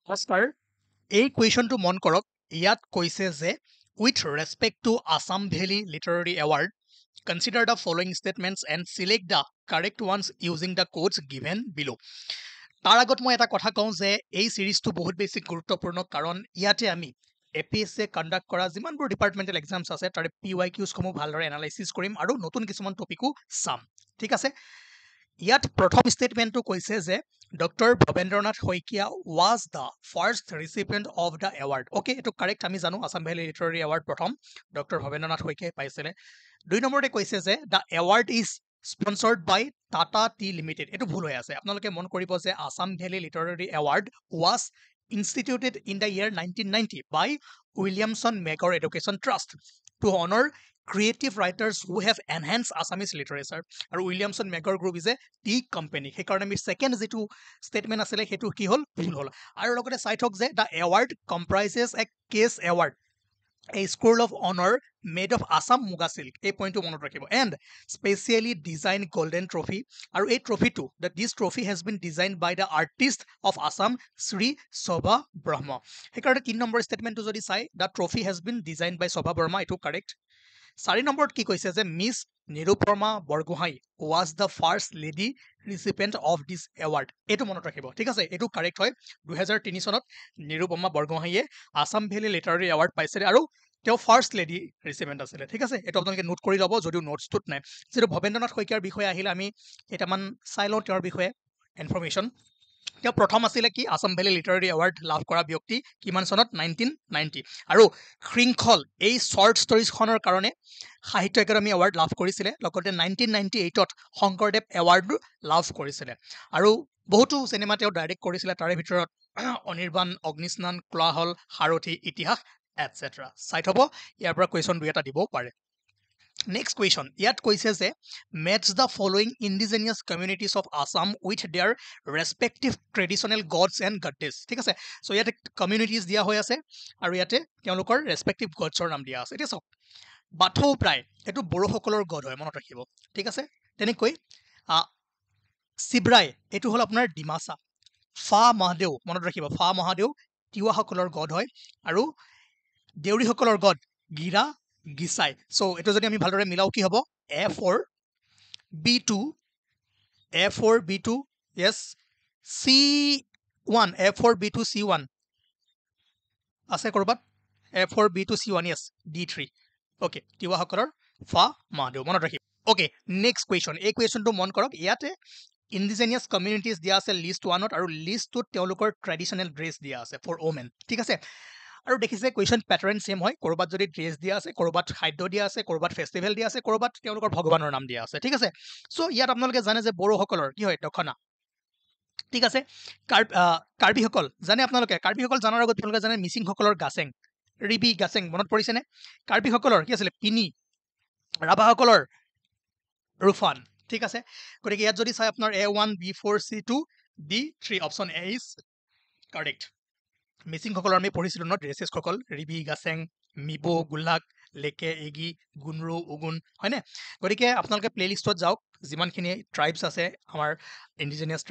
নমস্কাৰ এই কুৱেশ্যনটো মন কৰক ইয়াত কৈছে যে with respect to Assam valley literary award consider the following statements and select the correct ones using the codes given below. তাৰ আগত মই এটা কথা কওঁ যে এই চিৰিজটো বহুত বেছি গুৰুত্বপূৰ্ণ কাৰণ ইয়াতে আমি APSC কণ্ডাক্ট কৰা যিমানবোৰ ডিপাৰ্টমেণ্টেল এক্সামছ আছে তাৰে PYQsসমূহ ভালদৰে এনালাইচিছ কৰিম আৰু নতুন কিছুমান টপিকো চাম। ঠিক আছে, ইয়াত প্ৰথম ষ্টেটমেণ্টটো কৈছে যে doctor Bhabendranath Saikia was the first recipient of the award. Okay, এইটো কাৰেক্ট, আমি জানো আছাম ভেলী লিটাৰেৰী এৱাৰ্ড প্ৰথম ডক্টৰ ভৱেন্দ্ৰনাথ শইকীয়াই পাইছিলে। 2 নম্বৰতে কৈছে যে the award is sponsored by Tata tea limited. এইটো ভুল হৈ আছে, আপোনালোকে মন কৰিব যে Assam valley literary award was instituted in the year 1990 by Williamson Megor Education Trust to honor creative writers who have enhanced Assamese literature. আৰু Williamson Magor group is a tea company. সেইকাৰণে আমি ছেকেণ্ড যিটো ষ্টেটমেণ্ট আছিলে সেইটো কি হ'ল, ভুল হ'ল। আৰু লগতে চাই থওক যে the award comprises a cash award a scroll of honor made of Assam Muga silk. এই পইণ্টটো মনত ৰাখিব। And specially design golden trophy, আৰু এই ট্ৰফিটো this trophy has been design by the artist of Assam Shri Shobha Brahma. সেইকাৰণে 3 নম্বৰ ষ্টেটমেণ্টটো যদি চাই the trophy has been design by Shobha Brahma, এইটো কাৰেক্ট। 4 নম্বৰত কি কৈছে যে miss Nirupama Borgohain was the first lady recipient of this award. এইটো মনত ৰাখিব, ঠিক আছে, এইটো কাৰেক্ট হয়। 2003 চনত নিৰুপমা বৰগোহাঁইয়ে আছাম ভেলী লিটাৰেৰী এৱাৰ্ড পাইছিলে আৰু তেওঁ ফাৰ্ষ্ট লেডি ৰিচিপিয়েণ্ট আছিলে। ঠিক আছে, এইটো আপোনালোকে নোট কৰি ল'ব যদিও নোটছটোত নাই। যিটো ভৱেন্দ্ৰনাথ শইকীয়াৰ বিষয়ে আহিলে আমি কেইটামান চাই লওঁ তেওঁৰ বিষয়ে ইনফৰমেশ্যন। তেওঁ প্ৰথম আছিলে কি আছাম ভেলী লিটাৰেৰী এৱাৰ্ড লাভ কৰা ব্যক্তি কিমান চনত, 1990। আৰু শৃংখল এই শ্বৰ্ট ষ্টৰিজখনৰ কাৰণে সাহিত্য একাডেমী এৱাৰ্ড লাভ কৰিছিলে। লগতে 1998ত শংকৰদেৱ এৱাৰ্ড লাভ কৰিছিলে। আৰু বহুতো চিনেমা তেওঁ ডাইৰেক্ট কৰিছিলে, তাৰে ভিতৰত অনিৰ্বাণ, অগ্নিস্নান, কোলাহল, সাৰথি, ইতিহাস এটচেট্ৰা। চাই থ'ব, ইয়াৰ পৰা কুৱেশ্যন 2 দিব পাৰে। নেক্সট কুৱেশ্যন, ইয়াত কৈছে যে match the following indigenous communities of Assam with their respective traditional gods and goddesses. ঠিক আছে, চ' ইয়াতে কমিউনিটিজ দিয়া হৈ আছে আৰু ইয়াতে তেওঁলোকৰ ৰেচপেক্টিভ গডছৰ নাম দিয়া আছে। এতিয়া চাওক, বাথৌ প্ৰায় এইটো বড়োসকলৰ গড হয়, মনত ৰাখিব। ঠিক আছে, তেনেকৈ চিব্ৰাই এইটো হ'ল আপোনাৰ ডিমাচা। ফা মহাদেউ মনত ৰাখিব, ফা মহাদেউ তিৱাসকলৰ গড হয়। আৰু দেউৰীসকলৰ গড গিৰা গিচাই। চ' এইটো যদি আমি ভালদৰে মিলাও কি হ'ব, A4B2 yes C1 A4B2 C1 আছে ক'ৰবাত, A4B2 C1 yes D3। Okay, তিৱাসকলৰ ফা মহাদেউ মনত ৰাখিব। অ'কে, নেক্সট কুৱেশ্যন, এই কুৱেশ্যনটো মন কৰক। ইয়াতে ইণ্ডিজেনিয়াছ কমিউনিটিজ দিয়া আছে লিষ্ট 1ত আৰু লিষ্ট 2ত তেওঁলোকৰ ট্ৰেডিশ্যনেল ড্ৰেছ দিয়া আছে ফৰ ওমেন। ঠিক আছে, আৰু দেখিছে কুৱেশ্যন পেটাৰ্ণ ছেম হয়, ক'ৰবাত যদি ড্ৰেছ দিয়া আছে, ক'ৰবাত খাদ্য দিয়া আছে, ক'ৰবাত ফেষ্টিভেল দিয়া আছে, ক'ৰবাত তেওঁলোকৰ ভগৱানৰ নাম দিয়া আছে। ঠিক আছে, চ' ইয়াত আপোনালোকে জানে যে বড়োসকলৰ কি হয়, দখনা। ঠিক আছে, কাৰ্বিসকল জানে আপোনালোকে, কাৰ্বিসকল জানাৰ আগত আপোনালোকে জানে মিচিংসকলৰ গাছেং, ৰিবি গাছেং মনত পৰিছেনে? কাৰ্বিসকলৰ কি আছিলে, পিনি। ৰাভাসকলৰ ৰুফান। ঠিক আছে, গতিকে ইয়াত যদি চাই আপোনাৰ A1 B4 C2 D3 option A is correct. মিচিংসকলৰ আমি পঢ়িছিলোঁ ন, ড্ৰেছেছসকল ৰিবি গাছেং, মিবো, গোলাক, লেকে, এগি, গুনৰু, উগুন, হয়নে? গতিকে আপোনালোকে প্লেলিষ্টত যাওক, যিমানখিনি ট্ৰাইবছ আছে, আমাৰ ইণ্ডিজিনিয়াছ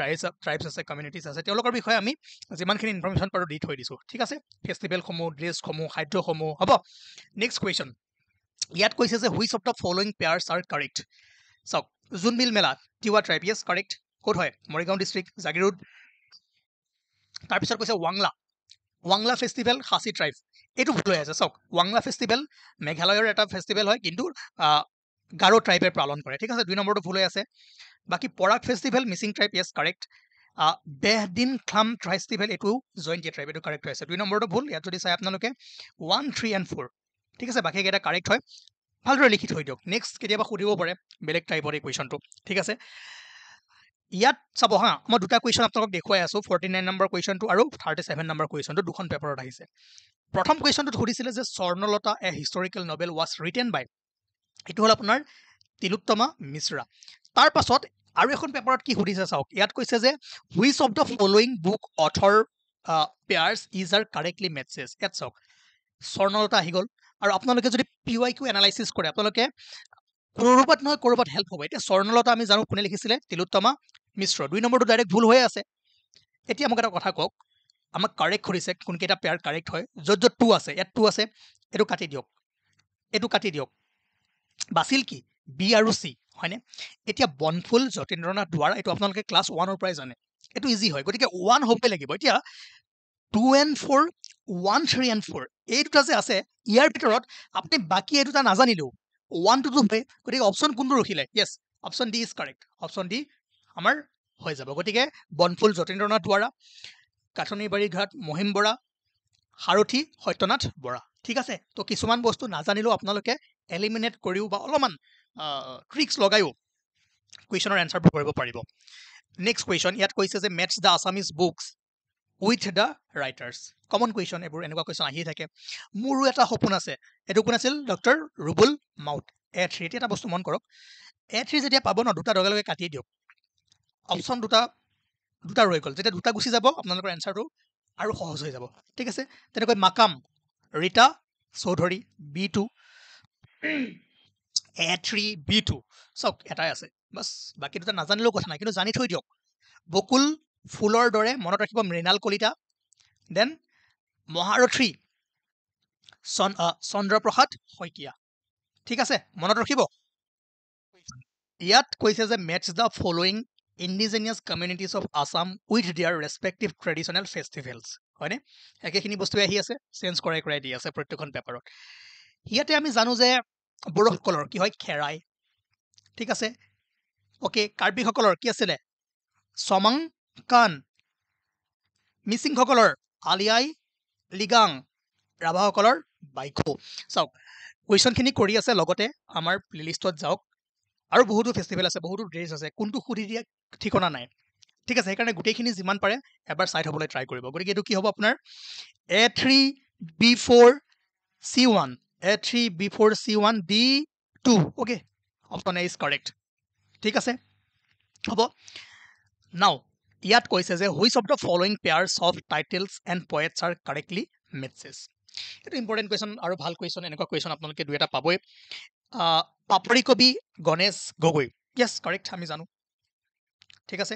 ট্ৰাইবছ আছে, কমিউনিটিজ আছে, তেওঁলোকৰ বিষয়ে আমি যিমানখিনি ইনফৰমেশ্যন পাৰোঁ দি থৈ দিছোঁ। ঠিক আছে, ফেষ্টিভেলসমূহ, ড্ৰেছসমূহ, খাদ্যসমূহ হ'ব। নেক্সট কুৱেশ্যন, ইয়াত কৈছে যে which of the following pairs R correct. চাওক, জোনবিল মেলা তিৱা ট্ৰাইব, ইয়েছ কাৰেক্ট। ক'ত হয়, মৰিগাঁও ডিষ্ট্ৰিক্ট, জাগিৰোড। তাৰপিছত কৈছে ৱাংলা ফেষ্টিভেল খাচী ট্ৰাইব, এইটো ভুল হৈ আছে। চাওক, ৱাংলা ফেষ্টিভেল মেঘালয়ৰ এটা ফেষ্টিভেল হয়, কিন্তু গাৰো ট্ৰাইবে পালন কৰে। ঠিক আছে, 2 নম্বৰটো ভুল হৈ আছে। বাকী Porag festival Mising tribe, yes correct. Behdienkhlam festival এইটো জয়ন্তীয়া ট্ৰাইব, এইটো কাৰেক্ট হৈ আছে। 2 নম্বৰটো ভুল। ইয়াত যদি চাই আপোনালোকে 1, 3 and 4, ঠিক আছে, বাকীকেইটা কাৰেক্ট হয়, ভালদৰে লিখি থৈ দিয়ক। নেক্সট কেতিয়াবা সুধিব পাৰে বেলেগ টাইপৰ এই কুৱেশ্যনটো। ঠিক আছে, ইয়াত চাব হা, মই 2টা কুৱেশ্যন আপোনালোকক দেখুৱাই আছোঁ, 49 নম্বৰ কুৱেশ্যনটো আৰু 37 নম্বৰ কুৱেশ্যনটো, 2খন পেপাৰত আহিছে। প্ৰথম কুৱেশ্যনটোত সুধিছিলে যে স্বৰ্ণলতা এ হিষ্টৰিকেল নভেল ৱাজ ৰিটেন বাই, এইটো হ'ল আপোনাৰ তিলোত্তমা মিশ্ৰা। তাৰ পাছত আৰু এখন পেপাৰত কি সুধিছে চাওক, ইয়াত কৈছে যে which of the following book author pairs is are correctly matches. ইয়াত চাওক, স্বৰ্ণলতা আহি গ'ল, আৰু আপোনালোকে যদি PYQ এনালাইচিছ কৰে, আপোনালোকে ক'ৰবাত নহয় ক'ৰবাত হেল্প হ'ব। এতিয়া স্বৰ্ণলতা আমি জানো কোনে লিখিছিলে, তিলোত্তমা মিশ্ৰ। 2 নম্বৰটো ডাইৰেক্ট ভুল হৈ আছে। এতিয়া মোক এটা কথা কওক, আমাক কাৰেক্ট কৰিছে কোনকেইটা পেয়াৰ কাৰেক্ট হয় য'ত য'ত 2 আছে ইয়াত 2 আছে এটো কাটি দিয়ক বাছিল কি বি আৰু সি হয়নে এতিয়া বনফুল যতীন্দ্ৰনাথ দুৱাৰ এটো আপোনালোকে ক্লাছ 1 ৰ পৰাই জানে এটো ইজি হয় গতিকে 1 হ'ব লাগিব এতিয়া 2 and 4 1 3 and 4 এই দুটা যে আছে ইয়াৰ ভিতৰত আপুনি বাকি এই দুটা নাজানিলেও 1 to 2 হয় গতিকে অপচন কোনটো ৰখিলে yes option D is correct option D আমাৰ হৈ যাব গতিকে বনফুল যতীন্দ্ৰনাথ দুৱাৰা কাঠনিবাৰী ঘাট মহিম বৰা হাৰথি সত্যনাথ বৰা ঠিক আছে তো কিছুমান বস্তু নাজানিলেও আপোনালোকে এলিমিনেট কৰিও বা অলপমান ট্ৰিক্স লগাইও কুৱেশ্যনৰ এনসাৰবোৰ কৰিব পাৰিব নেক্সট কুৱেশ্যন ইয়াত কৈছে যে match the Assamese books with the writers common question এইবোৰ এনেকুৱা কুৱেশ্যন আহিয়ে থাকে মোৰো এটা সপোন আছে এইটো কোন আছিল ডক্টৰ ৰুবুল মাউত A3 এটা বস্তু মন কৰক A3 যেতিয়া পাব ন দুটা লগে লগে কাটি দিয়ক অপচন দুটা ৰৈ গ'ল যেতিয়া দুটা গুচি যাব আপোনালোকৰ এনসাৰটো আৰু সহজ হৈ যাব ঠিক আছে তেনেকৈ মাকাম Rita Choudhury B2 A3 B2 সব এটাই আছে বাস বাকি দুটা নাজানিলেও কথা নাই কিন্তু জানি থৈ দিয়ক বকুল ফুলৰ দৰে মনত ৰাখিব মৃণাল কলিতা দেন মহাৰথী চন্দ্ৰপ্ৰসাদ শইকীয়া ঠিক আছে মনত ৰাখিব ইয়াত কৈছে যে match the following indigenous communities of Assam with their respective traditional festivals হয়নে একেখিনি বস্তু আহি আছে চেঞ্জ কৰাই দি আছে প্ৰত্যেকখন পেপাৰত ইয়াতে আমি জানো যে বড়োসকলৰ কি হয় খেৰাই ঠিক আছে ওকে কাৰ্বিসকলৰ কি আছিল সমাং কান মিচিংসকলৰ আলিয়াই লিগাং ৰাভাসকলৰ বাইখো চাওক কুৱেশ্যনখিনি কৰি আছে লগতে আমাৰ প্লেলিষ্টত যাওক আৰু বহুতো ফেষ্টিভেল আছে বহুতো ড্ৰেছ আছে কোনটো খুদি দিয়া ঠিকনা নাই ঠিক আছে সেইকাৰণে গোটেইখিনি যিমান পাৰে এবাৰ চাই থবলৈ ট্ৰাই কৰিব গতিকে এইটো কি হ'ব আপোনাৰ A3 B4 C1 A3 B4 C1 D2 okay option A is correct ঠিক আছে হ'ব নাও ইয়াত কৈছে যে which of the following pairs of titles and poets are correctly matches এইটো ইম্পৰ্টেণ্ট কুৱেশ্যন আৰু ভাল কুৱেশ্যন এনেকুৱা কুৱেশ্যন আপোনালোকে দুই এটা পাবই পাপৰি কবি গণেশ গগৈ ইয়েছ কাৰেক্ট আমি জানো ঠিক আছে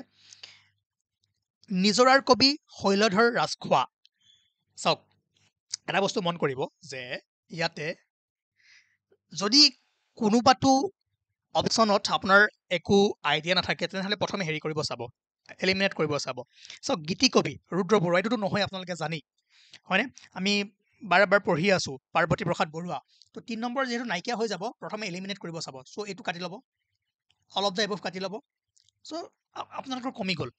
নিজৰাৰ কবি শৈলধৰ ৰাজখোৱা চাওক এটা বস্তু মন কৰিব যে ইয়াতে যদি কোনোবাটো অপচনত আপোনাৰ একো আইডিয়া নাথাকে তেনেহ'লে প্ৰথমে হেৰি কৰিব চাব এলিমিনেট কৰিব চাব চাওক গীতি কবি ৰুদ্ৰ বৰুৱা এইটোতো নহয় আপোনালোকে জানি হয়নে আমি বাৰে পঢ়ি আছো পাৰ্বতী প্ৰসাদ বৰুৱা তো 3 নম্বৰ যেহেতু নাইকিয়া হৈ যাব প্ৰথমে এলিমিনেট কৰিব চাব সো এইটো কাটি ল'ব অল অফ দ্য এবভ কাটি ল'ব সো আপোনালোকৰ কমি গ'ল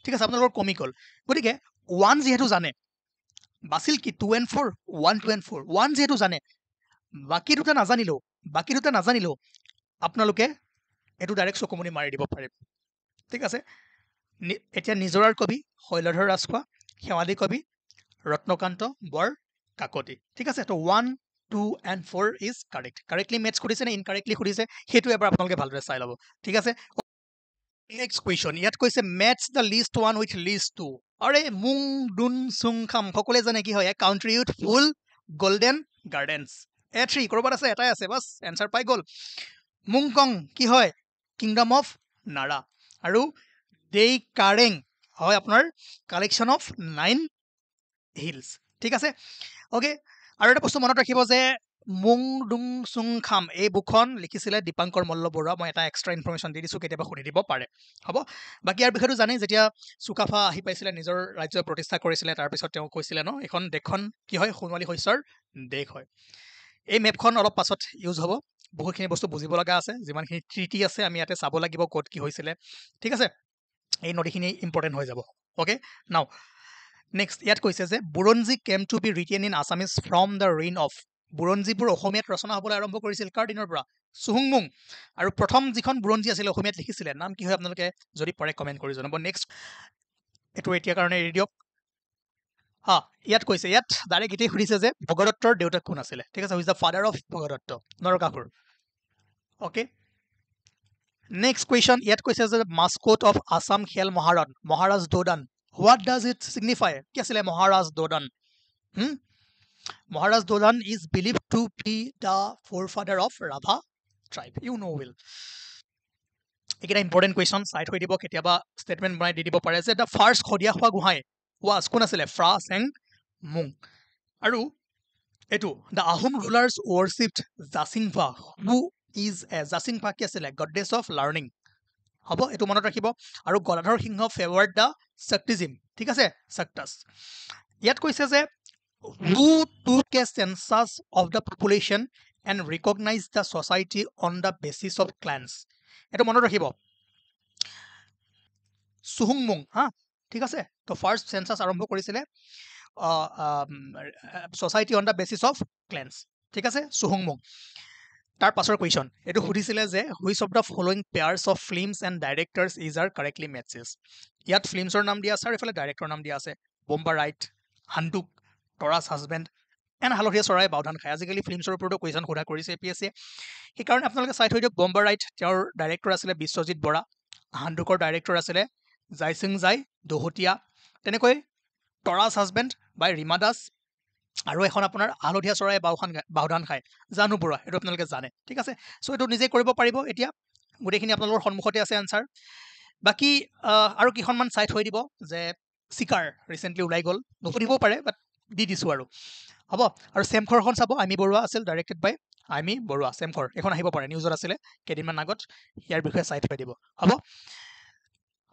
ঠিক আছে আপোনালোকৰ কমি গ'ল গতিকে 1 যেহেতু জানে বাছিল কি 2 and 4 1 2 and 4 1 যেহেতু জানে বাকি দুটা নাজানিলেও আপোনালোকে এইটো ডাইৰেক্ট চকুমনি মাৰি দিব পাৰে ঠিক আছে এতিয়া নিজৰাৰ কবি শৈলধৰ ৰাজখোৱা শেৱালী কবি ৰত্নকান্ত বৰ কাকতি ঠিক আছে তো 1 2 and 4 ইজ কাৰেক্টলি মেটচ কৰিছে নে ইনকাৰেক্টলি কৰিছে সেইটো এবাৰ আপোনালোকে ভালদৰে চাই ল'ব ঠিক আছে নেক্সট কুৱেশ্যন ইয়াত কৈছে match the list 1 with list 2 are মুং দুন সুং খাম সকলোৱে জানে কি হয় country with full golden gardens A3 কৰবাত আছে এটাই আছে বাস এনসাৰ পাই গ'ল মুংকং কি হয় কিংডম অফ নাৰা আৰু দেই কাৰেং হয় আপোনাৰ কালেকশ্যন অফ 9 হিলছ ঠিক আছে ওকে আৰু এটা বস্তু মনত ৰাখিব যে মুং দুং সুং খাম এই বুকখন লিখিছিলে দীপাংকৰ মল্ল বৰুৱা মই এটা এক্সট্ৰা ইনফৰমেশ্যন দি দিছোঁ কেতিয়াবা শুনি দিব পাৰে হ'ব বাকী ইয়াৰ বিষয়েটো জানেই যেতিয়া চুকাফা আহি পাইছিলে নিজৰ ৰাজ্য প্ৰতিষ্ঠা কৰিছিলে তাৰপিছত তেওঁ কৈছিলে ন এখন দেশখন কি হয় সোণোৱালী শস্যৰ দেশ হয় এই মেপখন অলপ পাছত ইউজ হ'ব বহুতখিনি বস্তু বুজিব লগা আছে যিমানখিনি ট্ৰিটি আছে আমি ইয়াতে চাব লাগিব ক'ত কি হৈছিলে ঠিক আছে এই নদীখিনি ইম্পৰ্টেণ্ট হৈ যাব ওকে নাও নেক্সট ইয়াত কৈছে যে Buranji came to be written in Assamese from the reign of বুৰঞ্জীবোৰ অসমীয়াত ৰচনা হ'বলৈ আৰম্ভ কৰিছিল কাৰ দিনৰ পৰা চুহুংমুং আৰু প্ৰথম যিখন বুৰঞ্জী আছিল অসমীয়াত লিখিছিলে নাম কি হয় আপোনালোকে যদি পাৰে কমেণ্ট কৰি জনাব নেক্সট এইটো এতিয়া কাৰণে এৰি দিয়ক ইয়াত কৈছে ইয়াত ডাইৰেক্ট এটাই সুধিছে যে ভগদত্তৰ দেউতাক কোন আছিলে ঠিক আছে who's the father of Bhagadatta Narakasura okay next question ইয়াত কৈছে যে mascot of Assam Khel Maharaj Daudan what does it signify কি আছিলে Maharaj Daudan Maharaj Daudan is believe to be the forefather of Rabha tribe you know' will এইকেইটা ইম্পৰ্টেণ্ট কুৱেশ্যন চাই থৈ দিব কেতিয়াবা ষ্টেটমেণ্ট বনাই দি দিব পাৰে যে the first Sadiyakhowa Gohain was কোন আছিলে ফ্ৰা চেং মুং আৰু এইটো the Ahom rulers worshipped Jasingpha who is Jasingpha কি আছিলে গডেছ অফ লাৰ্ণিং হ'ব এইটো মনত ৰাখিব আৰু গদাধৰ সিংহ ফেভাৰ্ড দ্য শক্তিজিম ঠিক আছে শক্তাছ ইয়াত কৈছে যে who took a census of the population and recognized the society on the basis of clans এইটো মনত ৰাখিব সুহুংমুং হা ঠিক আছে তো ফাৰ্ষ্ট সেন্সাস আৰম্ভ কৰিছিলে society on the basis of clans ঠিক আছে সুহুংমুং তাৰ পাছৰ কুৱেশ্যন এইটো সুধিছিলে যে which of the following pairs of films and directors is are correctly matches ইয়াত ফিল্মছৰ নাম দিয়া আছে আৰু এইফালে ডাইৰেক্টৰৰ নাম দিয়া আছে বোম্বা ৰাইট হাণ্ডুক টৰাছ হাজবেণ্ড এণ্ড হালধীয়া চৰাই বাওধান খাই আজিকালি ফিল্মছৰ ওপৰতো কুৱেশ্যন সোধা কৰিছে APSC সেইকাৰণে আপোনালোকে চাই থৈ দিয়ক বোম্বা ৰাইট তেওঁৰ ডাইৰেক্টৰ আছিলে বিশ্বজিৎ বৰা হাণ্ডুকৰ ডাইৰেক্টৰ আছিলে জাইছিং জাই দহতীয়া তেনেকৈ টৰাছ হাজবেণ্ড বাই ৰীমা দাস আৰু এখন আপোনাৰ হালধীয়া চৰাই বাওধান খায় জানু বৰুৱা এইটো আপোনালোকে জানে ঠিক আছে চ' এইটো নিজে কৰিব পাৰিব এতিয়া গোটেইখিনি আপোনালোকৰ সন্মুখতে আছে এনচাৰ বাকী আৰু কেইখনমান চাই থৈ দিব যে চিকাৰ ৰিচেণ্টলি ওলাই গ'ল নুসুধিবও পাৰে বাট দি দিছোঁ আৰু হ'ব আৰু চেমখৰখন চাব আইমি বৰুৱা আছিল ডাইৰেক্টেড বাই আইমি বৰুৱা চেমখৰ এইখন আহিব পাৰে নিউজত আছিলে কেইদিনমান আগত ইয়াৰ বিষয়ে চাই থৈ দিব হ'ব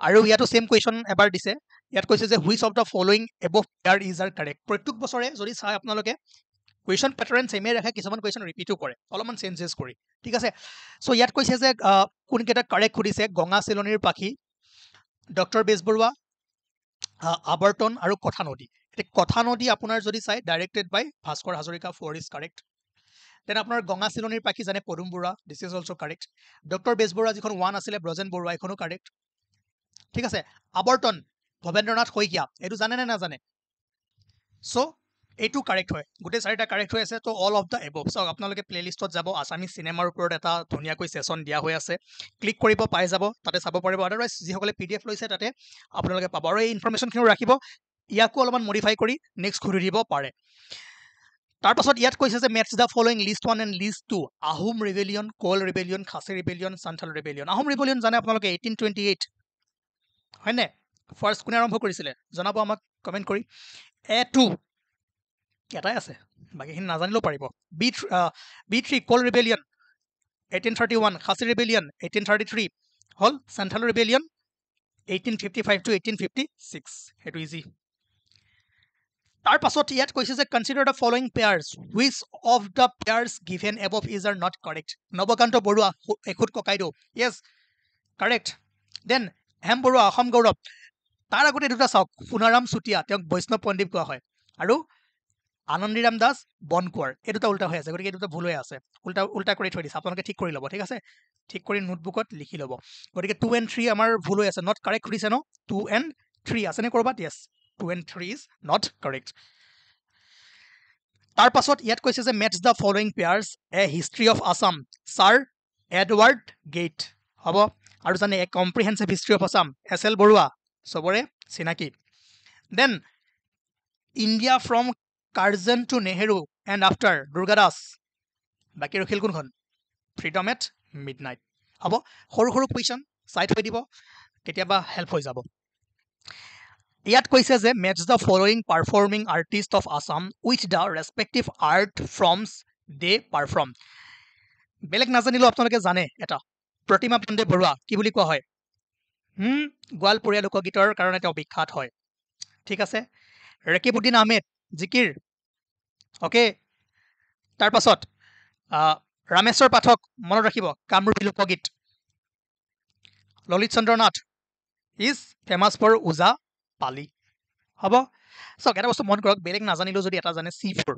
আৰু ইয়াতো সেম কুৱেশ্যন এবাৰ দিছে ইয়াত কৈছে যে which of the following above pair is are correct প্ৰত্যেক বছৰে যদি চাই আপোনালোকে কুৱেশ্যন পেটাৰ্ণ সেমে ৰাখে কিছুমান কুৱেশ্যন ৰিপিটো কৰে অলপমান চেঞ্জেছ কৰি ঠিক আছে চ' ইয়াত কৈছে যে কোনকেইটা কাৰেক্ট সুধিছে গঙা চিলনীৰ পাখি ডক্টৰ বেজবৰুৱা আৱৰ্তন আৰু কথা নদী এতিয়া কথা নদী আপোনাৰ যদি চাই directed by Bhaskar Hazarika 4 is correct then আপোনাৰ গঙা চিলনীৰ পাখি জানে Padum Barua this is also' correct doctor Bezbaruah যিখন 1 আছিলে ব্ৰজেন বৰুৱা এইখনো কাৰেক্ট ঠিক আছে আৱৰ্তন ভৱেন্দ্ৰনাথ শইকীয়া এইটো জানে নে নাজানে চ' এইটো কাৰেক্ট হয় গোটেই চাৰিটা কাৰেক্ট হৈ আছে তো অল অফ দ্য এবভ চাওক আপোনালোকে প্লেলিষ্টত যাব আছামিজ চিনেমাৰ ওপৰত এটা ধুনীয়াকৈ ছেশ্যন দিয়া হৈ আছে ক্লিক কৰিব পাই যাব তাতে চাব পাৰিব আদাৰৱাইজ যিসকলে PDF লৈছে তাতে আপোনালোকে পাব আৰু এই ইনফৰমেশ্যনখিনিও ৰাখিব ইয়াকো অলপমান মডিফাই কৰি নেক্সট ঘূৰি দিব পাৰে তাৰপাছত ইয়াত কৈছে যে match the following list 1 and list 2 Ahom rebellion Kol rebellion Khasi rebellion Santhal rebellion Ahom rebellion জানে আপোনালোকে 1828 হয়নে ফাৰ্ষ্ট কোনে আৰম্ভ কৰিছিলে জনাব আমাক কমেণ্ট কৰি A2 এটাই আছে বাকীখিনি নাজানিলেও পাৰিব B3 কোল ৰিবেলিয়ন 1831 খাচী ৰিবেলিয়ন 1833 হ'ল সান্থাল ৰিবেলিয়ন 1855 to 1856 সেইটো ইজি তাৰ পাছত ইয়াত কৈছে যে consider the following pairs which of the pairs given above is are not correct Nabakanta Barua এখুত ককাইদেউ yes correct then Hem Barua Asom Gaurav তাৰ আগতে দুটা চাওক সোণাৰাম চুতীয়া তেওঁক বৈষ্ণৱ পণ্ডিত কোৱা হয় আৰু আনন্দীৰাম দাস বনকুৱাৰ এই দুটা উল্টা হৈ আছে গতিকে এই দুটা ভুল হৈ আছে উল্টা কৰি থৈ দিছে আপোনালোকে ঠিক কৰি ল'ব ঠিক আছে ঠিক কৰি নোটবুকত লিখি ল'ব গতিকে 2 and 3 আমাৰ ভুল হৈ আছে নট কাৰেক্ট সুধিছে ন 2 and 3 আছেনে ক'ৰবাত য়েছ 2 and 3 is not correct তাৰ পাছত ইয়াত কৈছে যে match the following pairs a history of Assam sir Edward Gait হ'ব আৰু জানে a comprehensive history of Assam SL Barua চবৰে চিনাকি then India from Curzon to Nehru and after Durga Das বাকী ৰখিল কোনখন ফ্ৰীডম এট মিডনাইট হ'ব সৰু সৰু কুৱেশ্যন চাই থৈ দিব কেতিয়াবা হেল্প হৈ যাব ইয়াত কৈছে যে match the following performing artist of Assam with the respective art forms they perform বেলেগ নাজানিলেও আপোনালোকে জানে এটা প্ৰতিমা পাণ্ডে বৰুৱা কি বুলি কোৱা হয় গোৱালপৰীয়া লোকগীতৰ কাৰণে তেওঁ বিখ্যাত হয় ঠিক আছে ৰকিবউদ্দিন আহমেদ জিকিৰ অ'কে তাৰ পাছত ৰামেশ্বৰ পাঠক মনত ৰাখিব কামৰূপী লোকগীত Lalit Chandra Nath is famous for ওজা পালি হ'ব চাওক এটা বস্তু মন কৰক বেলেগ নাজানিলেও যদি এটা জানে C4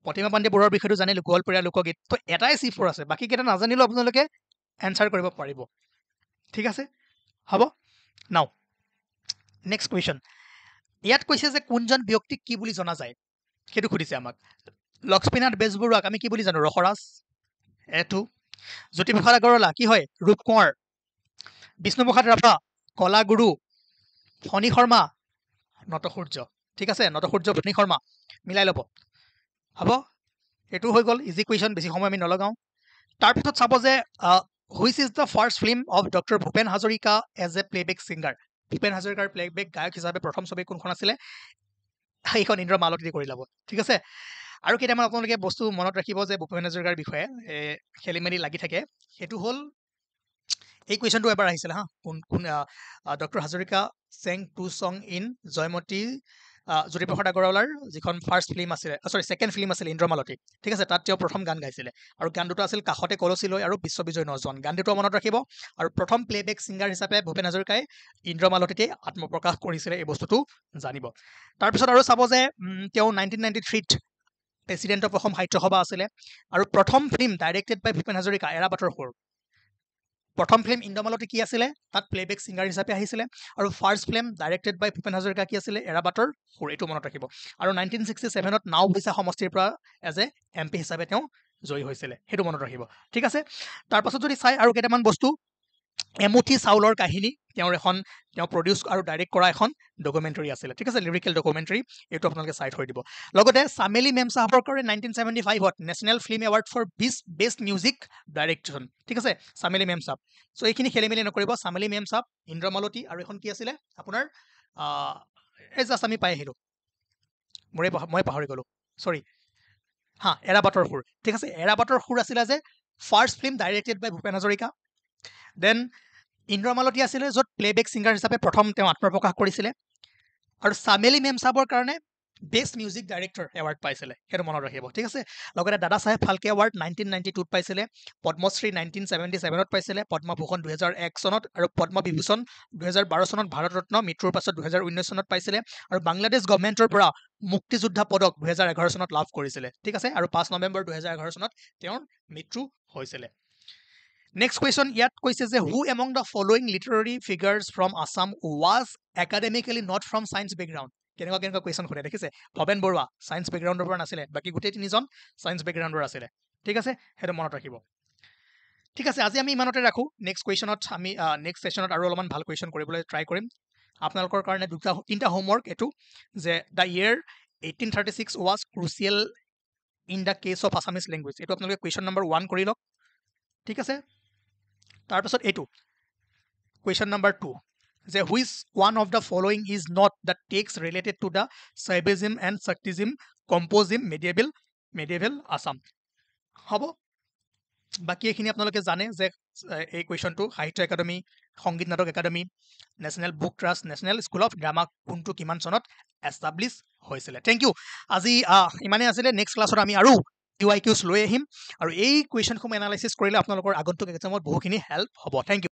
প্ৰতিমা পাণ্ডে বৰুৱাৰ বিষয়টো জানিলোঁ গোৱালপৰীয়া লোকগীত তো এটাই C4 আছে বাকী কেইটা নাজানিলেও আপোনালোকে এনচাৰ কৰিব পাৰিব ঠিক আছে হ'ব নাও নেক্সট কুৱেশ্যন ইয়াত কৈছে যে কোনজন ব্যক্তিক কি বুলি জনা যায় সেইটো সুধিছে আমাক লক্ষ্মীনাথ বেজবৰুৱাক আমি কি বুলি জানো ৰসৰাজ A2 জ্যোতিপ্ৰসাদ আগৰৱালা কি হয় ৰূপকোঁৱৰ বিষ্ণুপ্ৰসাদ ৰাভা কলাগুৰু ফণী শৰ্মা নটসূৰ্য ঠিক আছে নটসূৰ্য ফণী শৰ্মা মিলাই ল'ব হ'ব এইটো হৈ গ'ল ইজি কুৱেশ্যন বেছি সময় আমি নলগাওঁ তাৰপিছত চাব যে which is the first film of doctor Bhupen Hazarika as a playback singer Bhupen হাজৰিকাৰ প্লেবেক গায়ক হিচাপে প্ৰথম ছবি কোনখন আছিলে সেইখন ইন্দ্ৰমালতী কৰি ল'ব ঠিক আছে আৰু কেইটামান আপোনালোকে বস্তু মনত ৰাখিব যে ভূপেন হাজৰিকাৰ বিষয়ে খেলি মেলি লাগি থাকে সেইটো হ'ল এই কুৱেশ্যনটো এবাৰ আহিছিলে হা কোন কোন ডক্টৰ হাজৰিকা চেং টু চং ইন জয়মতী জ্যোতিপ্ৰসাদ আগৰৱালাৰ যিখন ফাৰ্ষ্ট ফিল্ম আছিলে ছেকেণ্ড ফিল্ম আছিলে ইন্দ্ৰমালতী ঠিক আছে তাত তেওঁ প্ৰথম গান গাইছিলে আৰু গান দুটা আছিল কাষতে কলচী লৈ আৰু বিশ্ববিজয় নজন গান দুটা মনত ৰাখিব আৰু প্ৰথম প্লেবেক ছিংগাৰ হিচাপে ভূপেন হাজৰিকাই ইন্দ্ৰমালতীতে আত্মপ্ৰকাশ কৰিছিলে এই বস্তুটো জানিব তাৰপিছত আৰু চাব যে তেওঁ 1993ত প্ৰেচিডেণ্ট অফ অসম সাহিত্য সভা আছিলে আৰু প্ৰথম ফিল্ম ডাইৰেক্টেড বাই ভূপেন হাজৰিকা এৰাবাটৰ সুৰ প্ৰথম ফিল্ম ইন্দ্ৰমালতী কি আছিলে তাত প্লেবেক ছিংগাৰ হিচাপে আহিছিলে আৰু ফাৰ্ষ্ট ফিল্ম ডাইৰেক্টেড বাই ভূপেন হাজৰিকা কি আছিলে এৰাবাটৰ সুৰ এইটো মনত ৰাখিব আৰু 1967ত নাও বৈছা সমষ্টিৰ পৰা এজ এ MP হিচাপে তেওঁ জয়ী হৈছিলে সেইটো মনত ৰাখিব ঠিক আছে তাৰপাছত যদি চাই আৰু কেইটামান বস্তু এমুঠি চাউলৰ কাহিনী তেওঁ প্ৰডিউচ আৰু ডাইৰেক্ট কৰা এখন ডকুমেণ্টাৰী আছিলে ঠিক আছে লিৰিকেল ডকুমেণ্টাৰী এইটো আপোনালোকে চাই থৈ দিব লগতে চামেলি মেম চাহাবৰ কাৰণে 1975ত national film award for best music direction ঠিক আছে চামেলি মেম চাহাব চ' এইখিনি খেলি মেলি নকৰিব চামেলি মেম চাহাব ইন্দ্ৰমালতী আৰু এখন কি আছিলে আপোনাৰ এই জাষ্ট আমি পাই আহিলোঁ মই পাহৰি গ'লোঁ চৰি হা এৰাবাটৰ সুৰ ঠিক আছে এৰাবাটৰ সুৰ আছিলে যে ফাৰ্ষ্ট ফিল্ম ডাইৰেক্টেড বাই ভূপেন হাজৰিকা দেন ইন্দ্ৰমালতী আছিলে য'ত প্লেবেক ছিংগাৰ হিচাপে প্ৰথম তেওঁ আত্মপ্ৰকাশ কৰিছিলে আৰু চামেলি মেম চাহাবৰ কাৰণে বেষ্ট মিউজিক ডাইৰেক্টৰ এৱাৰ্ড পাইছিলে সেইটো মনত ৰাখিব ঠিক আছে লগতে দাদা চাহেব ফাল্কে এৱাৰ্ড 1992ত পাইছিলে পদ্মশ্ৰী 1977ত পাইছিলে পদ্মভূষণ 2001 চনত আৰু পদ্মবিভূষণ 2012 চনত ভাৰত ৰত্ন মৃত্যুৰ পাছত 2019 চনত পাইছিলে আৰু বাংলাদেশ গভৰ্ণমেণ্টৰ পৰা মুক্তিযোদ্ধা পদক 2011 চনত লাভ কৰিছিলে ঠিক আছে আৰু 5 নৱেম্বৰ 2011 চনত তেওঁৰ মৃত্যু হৈছিলে নেক্সট কুৱেশ্যন ইয়াত কৈছে যে who among the following literary figures from Assam was academically not from science background কেনেকুৱা কুৱেশ্যন সোধে দেখিছে ভৱেন বৰুৱা ছায়েন্স বেকগ্ৰাউণ্ডৰ পৰা নাছিলে বাকী গোটেই তিনিজন ছায়েন্স বেকগ্ৰাউণ্ডৰ আছিলে ঠিক আছে সেইটো মনত ৰাখিব ঠিক আছে আজি আমি ইমানতে ৰাখোঁ নেক্সট কুৱেশ্যনত আমি নেক্সট ছেশ্যনত আৰু অলপমান ভাল কুৱেশ্যন কৰিবলৈ ট্ৰাই কৰিম আপোনালোকৰ কাৰণে তিনিটা হোমৱৰ্ক এইটো যে the year 1836 was crucial in the case of Assamese language এইটো আপোনালোকে কুৱেশ্যন নম্বৰ 1 কৰি লওক ঠিক আছে তাৰপিছত এইটো কুৱেশ্যন নম্বৰ 2 যে which one of the following is not the text related to the Shaivism and Shaktism composed in medieval Assam হ'ব বাকী এইখিনি আপোনালোকে জানে যে এই কুৱেশ্যনটো সাহিত্য একাডেমী সংগীত নাটক academy national book trust national school of drama কোনটো কিমান চনত এষ্টাব্লিছ হৈছিলে থেংক ইউ আজি ইমানেই আছিলে নেক্সট ক্লাছত আমি আৰু QIQs লৈ আহিম আৰু এই কুৱেশ্যনসমূহ এনালাইচিছ কৰিলে আপোনালোকৰ আগন্তুক এক্সামত বহুখিনি হেল্প হ'ব থেংক ইউ